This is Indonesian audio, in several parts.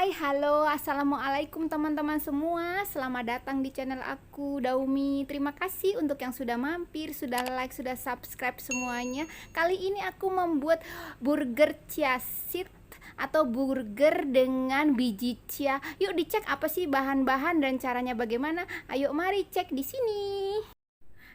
Hai, halo, assalamualaikum teman-teman semua. Selamat datang di channel aku, Daumi. Terima kasih untuk yang sudah mampir, sudah like, sudah subscribe semuanya. Kali ini aku membuat burger chia seed atau burger dengan biji chia. Yuk dicek apa sih bahan-bahan dan caranya bagaimana. Ayo mari cek di sini.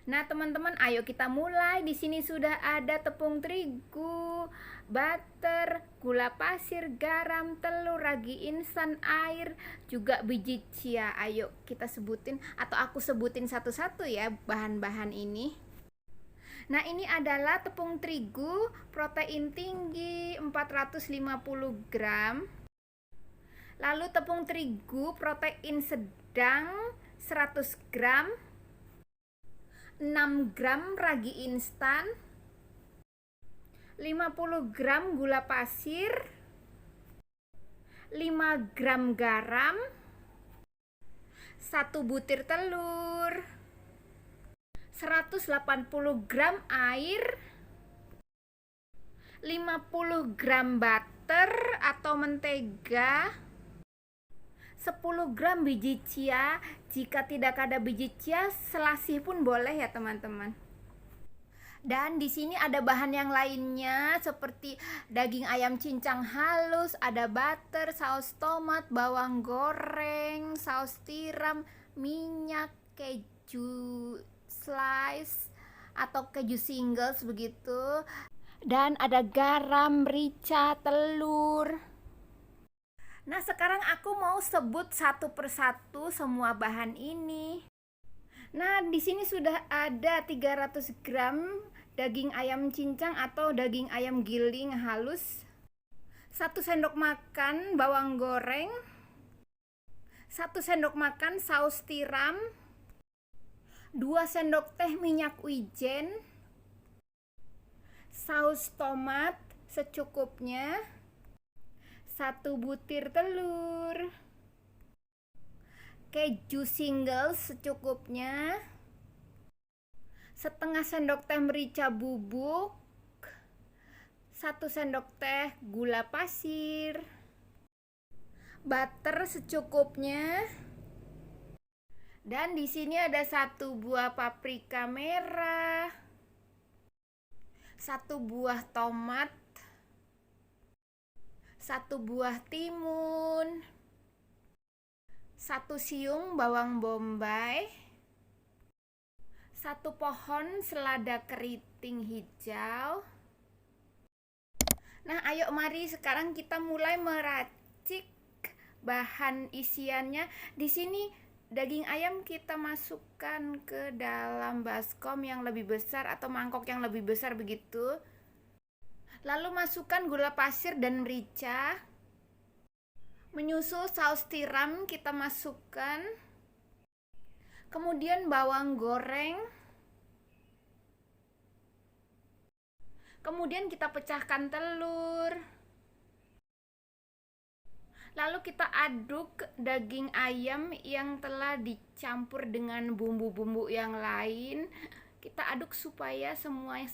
Nah, teman-teman, ayo kita mulai. Di sini sudah ada tepung terigu, butter, gula pasir, garam, telur, ragi instan, air, juga biji chia. Ayo kita sebutin atau aku sebutin satu-satu ya bahan-bahan ini. Nah, ini adalah tepung terigu, protein tinggi 450 gram. Lalu tepung terigu, protein sedang 100 gram. 6 gram ragi instan, 50 gram gula pasir, 5 gram garam, 1 butir telur, 180 gram air, 50 gram butter atau mentega, 10 gram biji chia. Jika tidak ada biji chia, selasih pun boleh ya teman-teman. Dan di sini ada bahan yang lainnya seperti daging ayam cincang halus, ada butter, saus tomat, bawang goreng, saus tiram, minyak, keju slice atau keju singles begitu. Dan ada garam, merica, telur. Nah, sekarang aku mau sebut satu persatu semua bahan ini. Nah, di sini sudah ada 300 gram daging ayam cincang atau daging ayam giling halus, 1 sendok makan bawang goreng, 1 sendok makan saus tiram, 2 sendok teh minyak wijen, saus tomat secukupnya, 1 butir telur, keju singles secukupnya, setengah sendok teh merica bubuk, 1 sendok teh gula pasir, butter secukupnya, dan di sini ada 1 buah paprika merah, 1 buah tomat, 1 buah timun, 1 siung bawang bombay, 1 pohon selada keriting hijau. Nah, ayo mari sekarang kita mulai meracik bahan isiannya. Di sini daging ayam kita masukkan ke dalam baskom yang lebih besar atau mangkok yang lebih besar begitu. Lalu masukkan gula pasir dan merica. Menyusul saus tiram kita masukkan. Kemudian bawang goreng. Kemudian kita pecahkan telur. Lalu kita aduk daging ayam yang telah dicampur dengan bumbu-bumbu yang lain. Kita aduk supaya semua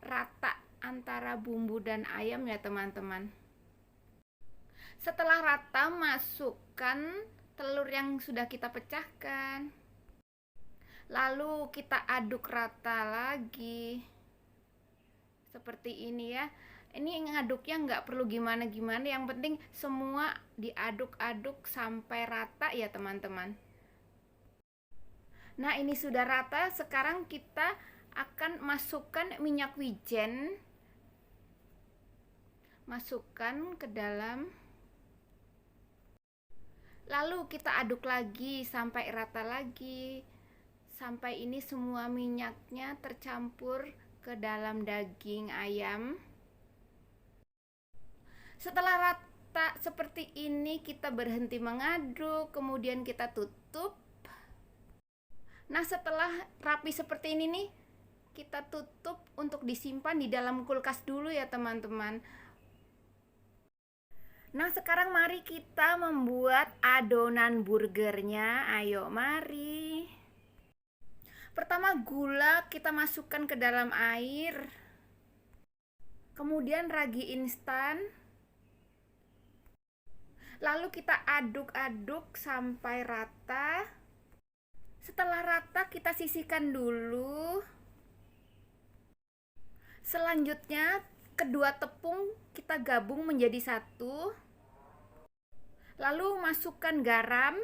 rata antara bumbu dan ayam ya teman-teman. Setelah rata, masukkan telur yang sudah kita pecahkan. Lalu kita aduk rata lagi. Seperti ini ya. Ini ngaduknya nggak perlu gimana-gimana, yang penting semua diaduk-aduk sampai rata ya teman-teman. Nah, ini sudah rata. Sekarang kita akan masukkan minyak wijen. Masukkan ke dalam. Lalu kita aduk lagi sampai rata lagi. Sampai ini semua minyaknya tercampur ke dalam daging ayam. Setelah rata seperti ini, kita berhenti mengaduk, kemudian kita tutup. Nah, setelah rapi seperti ini nih, kita tutup untuk disimpan di dalam kulkas dulu ya teman-teman. Nah, sekarang mari kita membuat adonan burgernya. Ayo mari. Pertama, gula kita masukkan ke dalam air. Kemudian ragi instan. Lalu kita aduk-aduk sampai rata. Setelah rata kita sisihkan dulu. Selanjutnya kedua tepung kita gabung menjadi satu. Lalu masukkan garam.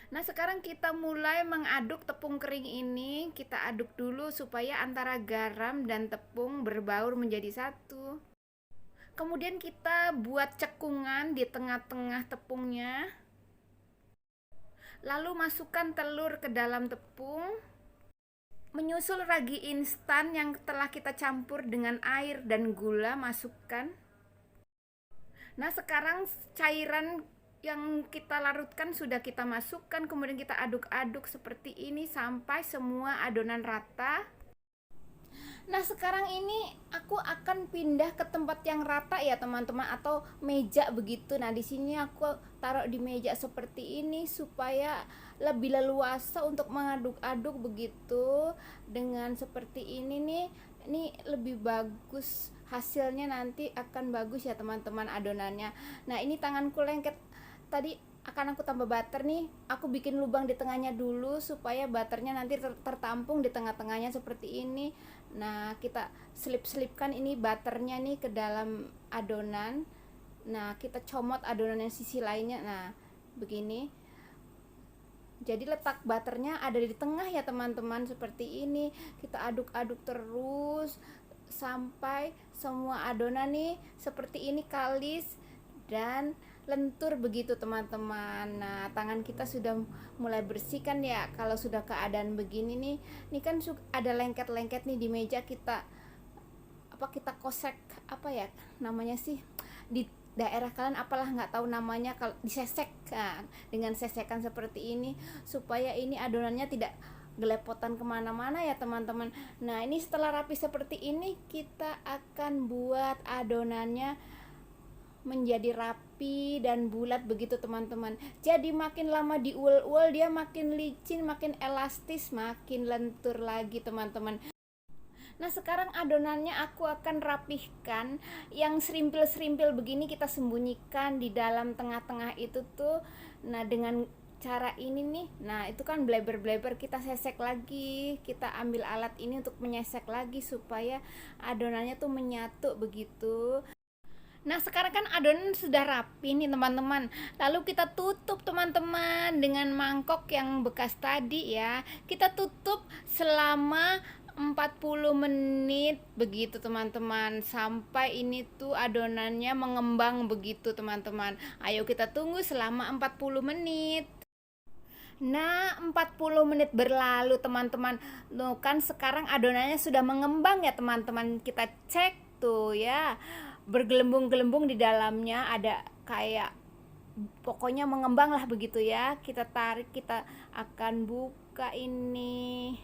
Nah, sekarang kita mulai mengaduk tepung kering ini. Kita aduk dulu supaya antara garam dan tepung berbaur menjadi satu. Kemudian kita buat cekungan di tengah-tengah tepungnya. Lalu masukkan telur ke dalam tepung. Menyusul ragi instan yang telah kita campur dengan air dan gula, masukkan. Nah, sekarang cairan yang kita larutkan sudah kita masukkan, kemudian kita aduk-aduk seperti ini sampai semua adonan rata. Nah, sekarang ini aku akan pindah ke tempat yang rata ya teman-teman, atau meja begitu. Nah, di sini aku taruh di meja seperti ini supaya lebih leluasa untuk mengaduk-aduk begitu. Dengan seperti ini nih, ini lebih bagus, hasilnya nanti akan bagus ya teman-teman adonannya. Nah, ini tanganku lengket tadi, akan aku tambah butter nih. Aku bikin lubang di tengahnya dulu supaya butternya nanti tertampung di tengah-tengahnya seperti ini. Nah, kita selip-selipkan ini butternya nih ke dalam adonan. Nah, kita comot adonan yang sisi lainnya. Nah, begini. Jadi letak butternya ada di tengah ya teman-teman, seperti ini. Kita aduk-aduk terus sampai semua adonan nih seperti ini kalis dan lentur begitu teman-teman. Nah, tangan kita sudah mulai bersih kan ya kalau sudah keadaan begini nih. Ini kan ada lengket-lengket nih di meja, kita kosek, apa ya namanya sih di daerah kalian, apalah nggak tahu namanya, kalau disesek kan, dengan sesekan seperti ini supaya ini adonannya tidak gelepotan kemana-mana ya teman-teman. Nah, ini setelah rapi seperti ini kita akan buat adonannya menjadi rapi dan bulat begitu teman-teman. Jadi makin lama diulek-ulek dia makin licin, makin elastis, makin lentur lagi teman-teman. Nah, sekarang adonannya aku akan rapihkan. Yang serimpil-serimpil begini kita sembunyikan di dalam tengah-tengah itu tuh. Nah, dengan cara ini nih, nah itu kan bleber-bleber, kita sesek lagi, kita ambil alat ini untuk menyesek lagi supaya adonannya tuh menyatu begitu. Nah, sekarang kan adonan sudah rapi nih teman-teman. Lalu kita tutup teman-teman dengan mangkok yang bekas tadi ya. Kita tutup selama 40 menit begitu teman-teman, sampai ini tuh adonannya mengembang begitu teman-teman. Ayo kita tunggu selama 40 menit. Nah, 40 menit berlalu teman-teman. Loh, kan sekarang adonannya sudah mengembang ya teman-teman. Kita cek tuh ya, bergelembung-gelembung di dalamnya, ada kayak, pokoknya mengembang lah begitu ya. Kita tarik, kita akan buka ini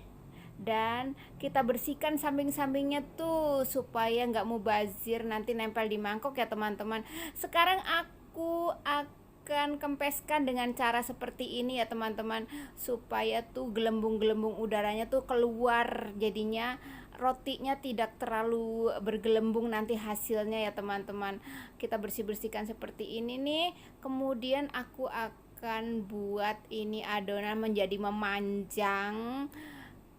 dan kita bersihkan samping-sampingnya tuh supaya nggak mubazir, nanti nempel di mangkok ya teman-teman. Sekarang aku akan kempeskan dengan cara seperti ini ya teman-teman, supaya tuh gelembung-gelembung udaranya tuh keluar, jadinya rotinya tidak terlalu bergelembung nanti hasilnya ya teman-teman. Kita bersih-bersihkan seperti ini nih. Kemudian aku akan buat ini adonan menjadi memanjang.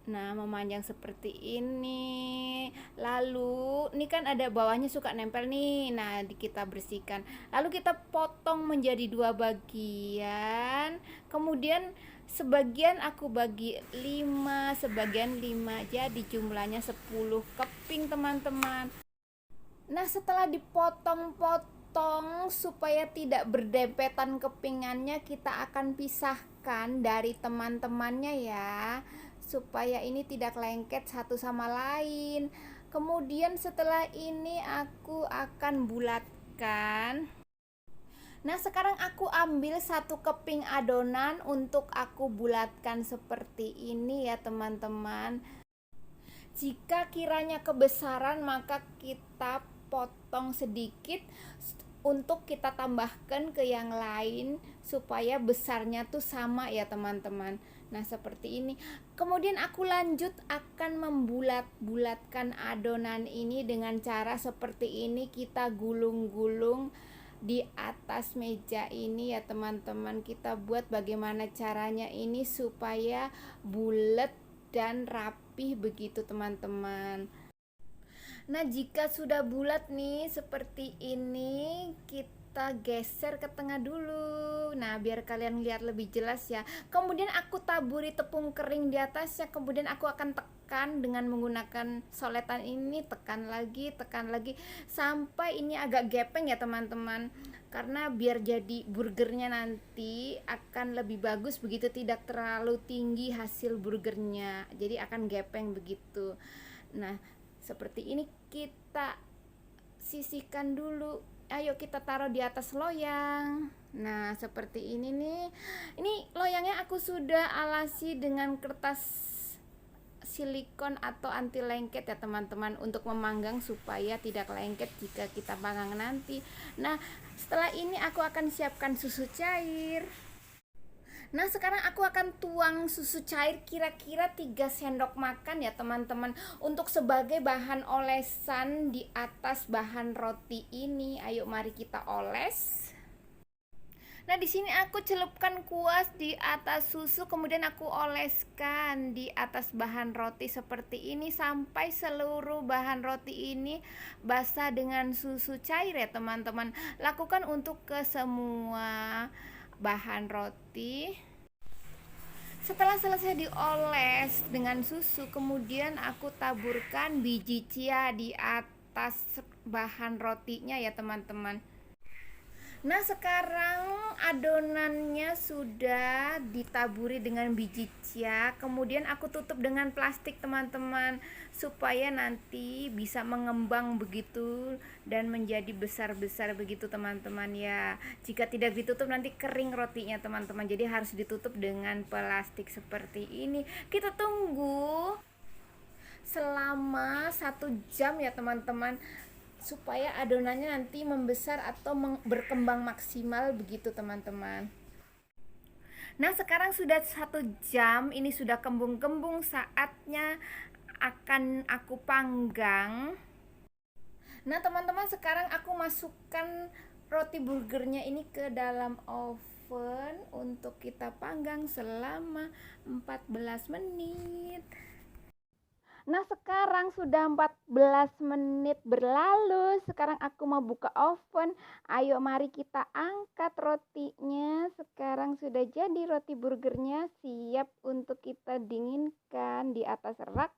Nah, memanjang seperti ini. Lalu ini kan ada bawahnya suka nempel nih. Nah, kita bersihkan. Lalu kita potong menjadi 2 bagian. Kemudian sebagian aku bagi 5, sebagian 5, jadi jumlahnya 10 keping teman-teman. Nah, setelah dipotong-potong supaya tidak berdempetan kepingannya, kita akan pisahkan dari teman-temannya ya, supaya ini tidak lengket satu sama lain. Kemudian setelah ini aku akan bulatkan. Nah, sekarang aku ambil 1 keping adonan untuk aku bulatkan seperti ini ya teman-teman. Jika kiranya kebesaran, maka kita potong sedikit untuk kita tambahkan ke yang lain supaya besarnya tuh sama ya teman-teman. Nah, seperti ini. Kemudian aku lanjut akan membulat-bulatkan adonan ini dengan cara seperti ini. Kita gulung-gulung di atas meja ini ya teman-teman. Kita buat bagaimana caranya ini supaya bulat dan rapih begitu teman-teman. Nah, jika sudah bulat nih seperti ini, kita geser ke tengah dulu. Nah, biar kalian lihat lebih jelas ya. Kemudian aku taburi tepung kering di atasnya. Kemudian aku akan tekan dengan menggunakan soletan ini, tekan lagi sampai ini agak gepeng ya teman-teman. Karena biar jadi burgernya nanti akan lebih bagus begitu, tidak terlalu tinggi hasil burgernya. Jadi akan gepeng begitu. Nah, seperti ini kita sisihkan dulu. Ayo kita taruh di atas loyang. Nah, seperti ini nih. Ini loyangnya aku sudah alasi dengan kertas silikon atau anti lengket ya teman-teman, untuk memanggang supaya tidak lengket jika kita panggang nanti. Nah, setelah ini aku akan siapkan susu cair. Nah, sekarang aku akan tuang susu cair kira-kira 3 sendok makan ya teman-teman, untuk sebagai bahan olesan di atas bahan roti ini. Ayo mari kita oles. Nah, di sini aku celupkan kuas di atas susu, kemudian aku oleskan di atas bahan roti seperti ini sampai seluruh bahan roti ini basah dengan susu cair ya teman-teman. Lakukan untuk ke semua bahan roti. Setelah selesai dioles dengan susu, kemudian aku taburkan biji chia di atas bahan rotinya ya teman-teman. Nah, sekarang adonannya sudah ditaburi dengan biji chia. Kemudian aku tutup dengan plastik teman-teman, supaya nanti bisa mengembang begitu dan menjadi besar-besar begitu teman-teman ya. Jika tidak ditutup nanti kering rotinya teman-teman. Jadi harus ditutup dengan plastik seperti ini. Kita tunggu selama 1 jam ya teman-teman, supaya adonannya nanti membesar atau berkembang maksimal begitu teman-teman. Nah, sekarang sudah 1 jam, ini sudah kembung-kembung, saatnya akan aku panggang. Nah teman-teman, sekarang aku masukkan roti burgernya ini ke dalam oven untuk kita panggang selama 14 menit. Nah, sekarang sudah 14 menit berlalu. Sekarang aku mau buka oven. Ayo mari kita angkat rotinya. Sekarang sudah jadi roti burgernya, siap untuk kita dinginkan di atas rak